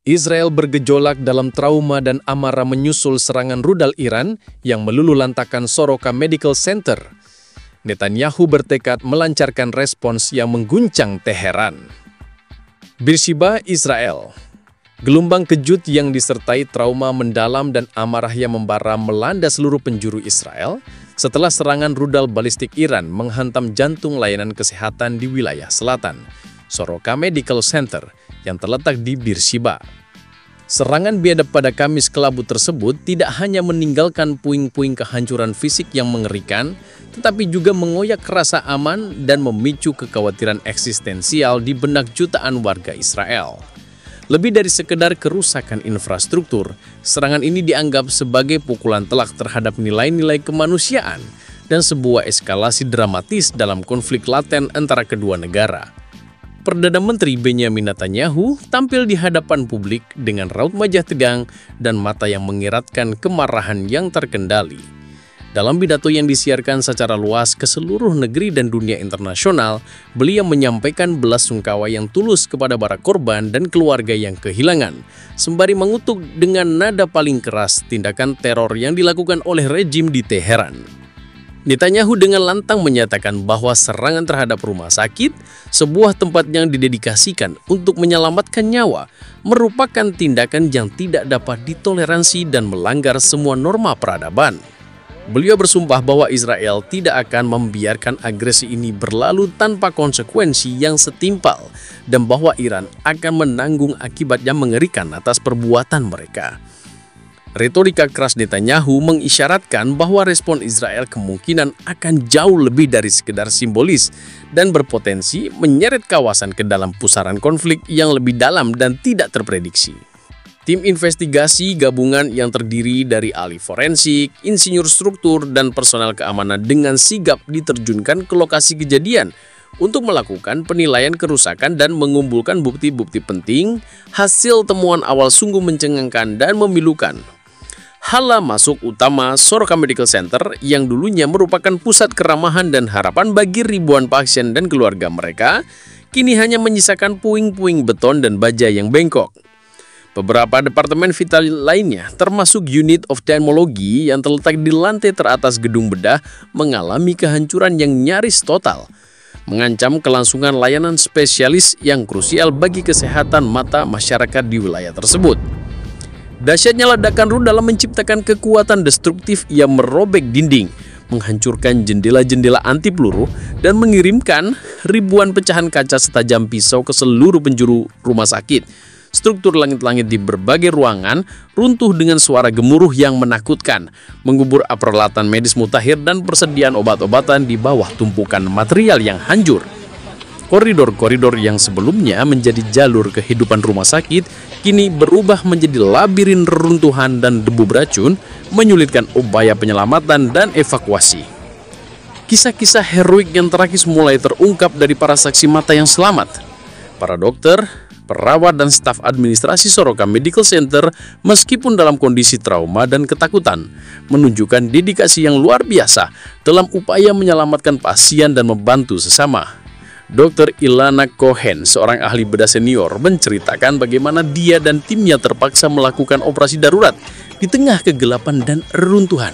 Israel bergejolak dalam trauma dan amarah menyusul serangan rudal Iran yang meluluhlantakkan Soroka Medical Center. Netanyahu bertekad melancarkan respons yang mengguncang Teheran. Beersheba, Israel. Gelombang kejut yang disertai trauma mendalam dan amarah yang membara melanda seluruh penjuru Israel setelah serangan rudal balistik Iran menghantam jantung layanan kesehatan di wilayah selatan, Soroka Medical Center, yang terletak di Beersheba. Serangan biadab pada Kamis kelabu tersebut tidak hanya meninggalkan puing-puing kehancuran fisik yang mengerikan, tetapi juga mengoyak rasa aman dan memicu kekhawatiran eksistensial di benak jutaan warga Israel. Lebih dari sekedar kerusakan infrastruktur, serangan ini dianggap sebagai pukulan telak terhadap nilai-nilai kemanusiaan dan sebuah eskalasi dramatis dalam konflik laten antara kedua negara. Perdana Menteri Benjamin Netanyahu tampil di hadapan publik dengan raut wajah tegang dan mata yang mengiratkan kemarahan yang terkendali. Dalam pidato yang disiarkan secara luas ke seluruh negeri dan dunia internasional, beliau menyampaikan belasungkawa yang tulus kepada para korban dan keluarga yang kehilangan, sembari mengutuk dengan nada paling keras tindakan teror yang dilakukan oleh rejim di Teheran. Netanyahu dengan lantang menyatakan bahwa serangan terhadap rumah sakit, sebuah tempat yang didedikasikan untuk menyelamatkan nyawa, merupakan tindakan yang tidak dapat ditoleransi dan melanggar semua norma peradaban. Beliau bersumpah bahwa Israel tidak akan membiarkan agresi ini berlalu tanpa konsekuensi yang setimpal dan bahwa Iran akan menanggung akibat yang mengerikan atas perbuatan mereka. Retorika keras Netanyahu mengisyaratkan bahwa respon Israel kemungkinan akan jauh lebih dari sekedar simbolis dan berpotensi menyeret kawasan ke dalam pusaran konflik yang lebih dalam dan tidak terprediksi. Tim investigasi gabungan yang terdiri dari ahli forensik, insinyur struktur, dan personel keamanan dengan sigap diterjunkan ke lokasi kejadian untuk melakukan penilaian kerusakan dan mengumpulkan bukti-bukti penting. Hasil temuan awal sungguh mencengangkan dan memilukan. Hala masuk utama Soroka Medical Center yang dulunya merupakan pusat keramahan dan harapan bagi ribuan pasien dan keluarga mereka, kini hanya menyisakan puing-puing beton dan baja yang bengkok. Beberapa departemen vital lainnya, termasuk unit oftalmologi yang terletak di lantai teratas gedung bedah, mengalami kehancuran yang nyaris total, mengancam kelangsungan layanan spesialis yang krusial bagi kesehatan mata masyarakat di wilayah tersebut. Dahsyatnya ledakan rudal menciptakan kekuatan destruktif yang merobek dinding, menghancurkan jendela-jendela anti peluru, dan mengirimkan ribuan pecahan kaca setajam pisau ke seluruh penjuru rumah sakit. Struktur langit-langit di berbagai ruangan runtuh dengan suara gemuruh yang menakutkan, mengubur peralatan medis mutakhir dan persediaan obat-obatan di bawah tumpukan material yang hancur. Koridor-koridor yang sebelumnya menjadi jalur kehidupan rumah sakit kini berubah menjadi labirin reruntuhan dan debu beracun, menyulitkan upaya penyelamatan dan evakuasi. Kisah-kisah heroik yang tragis mulai terungkap dari para saksi mata yang selamat. Para dokter, perawat, dan staf administrasi Soroka Medical Center, meskipun dalam kondisi trauma dan ketakutan, menunjukkan dedikasi yang luar biasa dalam upaya menyelamatkan pasien dan membantu sesama. Dr. Ilana Cohen, seorang ahli bedah senior, menceritakan bagaimana dia dan timnya terpaksa melakukan operasi darurat di tengah kegelapan dan reruntuhan,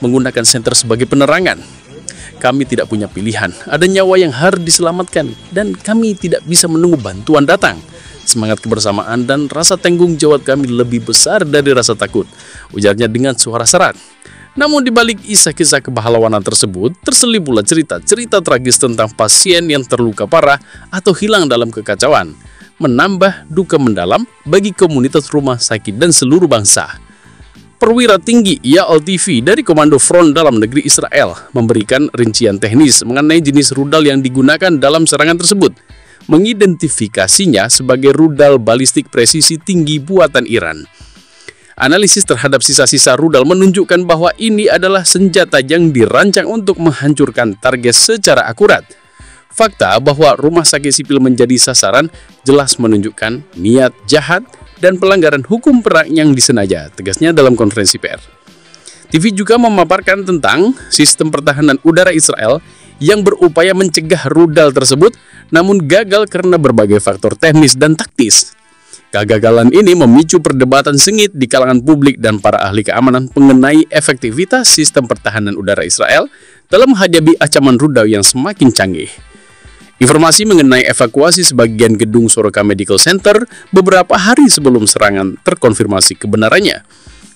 menggunakan senter sebagai penerangan. Kami tidak punya pilihan, ada nyawa yang harus diselamatkan, dan kami tidak bisa menunggu bantuan datang. Semangat kebersamaan dan rasa tanggung jawab kami lebih besar dari rasa takut, ujarnya dengan suara serak. Namun di balik kisah-kisah kepahlawanan tersebut, terselip pula cerita-cerita tragis tentang pasien yang terluka parah atau hilang dalam kekacauan, menambah duka mendalam bagi komunitas rumah sakit dan seluruh bangsa. Perwira tinggi Yael TV dari Komando Front Dalam Negeri Israel memberikan rincian teknis mengenai jenis rudal yang digunakan dalam serangan tersebut, mengidentifikasinya sebagai rudal balistik presisi tinggi buatan Iran. Analisis terhadap sisa-sisa rudal menunjukkan bahwa ini adalah senjata yang dirancang untuk menghancurkan target secara akurat. Fakta bahwa rumah sakit sipil menjadi sasaran jelas menunjukkan niat jahat dan pelanggaran hukum perang yang disengaja, tegasnya dalam konferensi pers. TV juga memaparkan tentang sistem pertahanan udara Israel yang berupaya mencegah rudal tersebut, namun gagal karena berbagai faktor teknis dan taktis. Kegagalan ini memicu perdebatan sengit di kalangan publik dan para ahli keamanan mengenai efektivitas sistem pertahanan udara Israel dalam menghadapi ancaman rudal yang semakin canggih. Informasi mengenai evakuasi sebagian gedung Soroka Medical Center beberapa hari sebelum serangan terkonfirmasi kebenarannya.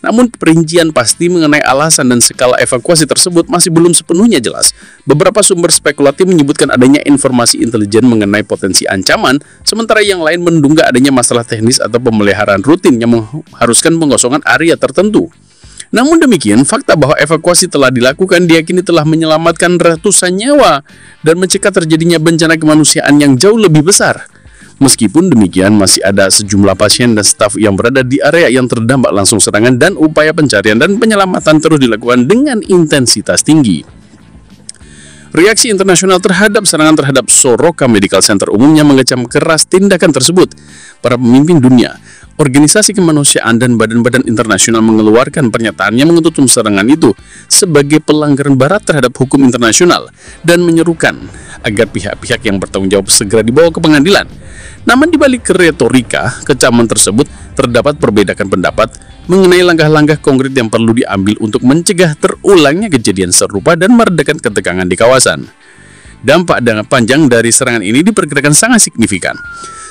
Namun perincian pasti mengenai alasan dan skala evakuasi tersebut masih belum sepenuhnya jelas. Beberapa sumber spekulatif menyebutkan adanya informasi intelijen mengenai potensi ancaman, sementara yang lain menduga adanya masalah teknis atau pemeliharaan rutin yang mengharuskan pengosongan area tertentu. Namun demikian, fakta bahwa evakuasi telah dilakukan diyakini telah menyelamatkan ratusan nyawa dan mencegah terjadinya bencana kemanusiaan yang jauh lebih besar. Meskipun demikian, masih ada sejumlah pasien dan staf yang berada di area yang terdampak langsung serangan dan upaya pencarian dan penyelamatan terus dilakukan dengan intensitas tinggi. Reaksi internasional terhadap serangan terhadap Soroka Medical Center umumnya mengecam keras tindakan tersebut. Para pemimpin dunia, organisasi kemanusiaan dan badan-badan internasional mengeluarkan pernyataan yang menuntut serangan itu sebagai pelanggaran berat terhadap hukum internasional dan menyerukan agar pihak-pihak yang bertanggung jawab segera dibawa ke pengadilan. Namun di balik retorika kecaman tersebut terdapat perbedaan pendapat mengenai langkah-langkah konkret yang perlu diambil untuk mencegah terulangnya kejadian serupa dan meredakan ketegangan di kawasan. Dampak panjang dari serangan ini diperkirakan sangat signifikan.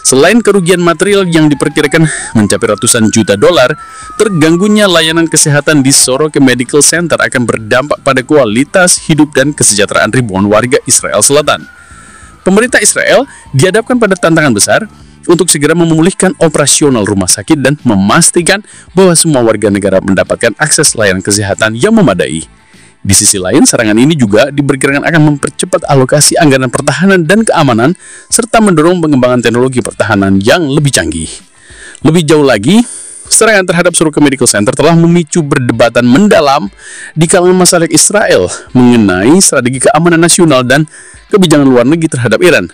Selain kerugian material yang diperkirakan mencapai ratusan juta dolar, terganggunya layanan kesehatan di Soroka Medical Center akan berdampak pada kualitas hidup dan kesejahteraan ribuan warga Israel Selatan. Pemerintah Israel dihadapkan pada tantangan besar untuk segera memulihkan operasional rumah sakit dan memastikan bahwa semua warga negara mendapatkan akses layanan kesehatan yang memadai. Di sisi lain, serangan ini juga diperkirakan akan mempercepat alokasi anggaran pertahanan dan keamanan, serta mendorong pengembangan teknologi pertahanan yang lebih canggih. Lebih jauh lagi, serangan terhadap Soroka Medical Center telah memicu perdebatan mendalam di kalangan masyarakat Israel mengenai strategi keamanan nasional dan kebijakan luar negeri terhadap Iran.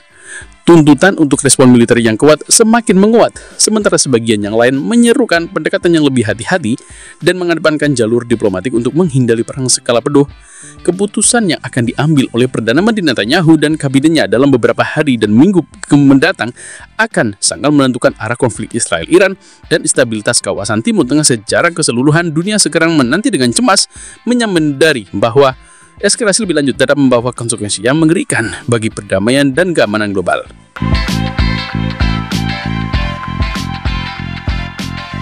Tuntutan untuk respon militer yang kuat semakin menguat, sementara sebagian yang lain menyerukan pendekatan yang lebih hati-hati dan mengedepankan jalur diplomatik untuk menghindari perang skala penuh. Keputusan yang akan diambil oleh Perdana Menteri Netanyahu dan kabinetnya dalam beberapa hari dan minggu mendatang akan sangat menentukan arah konflik Israel-Iran dan stabilitas kawasan Timur Tengah secara keseluruhan. Dunia sekarang menanti dengan cemas menyadari bahwa eskalasi lebih lanjut dapat membawa konsekuensi yang mengerikan bagi perdamaian dan keamanan global.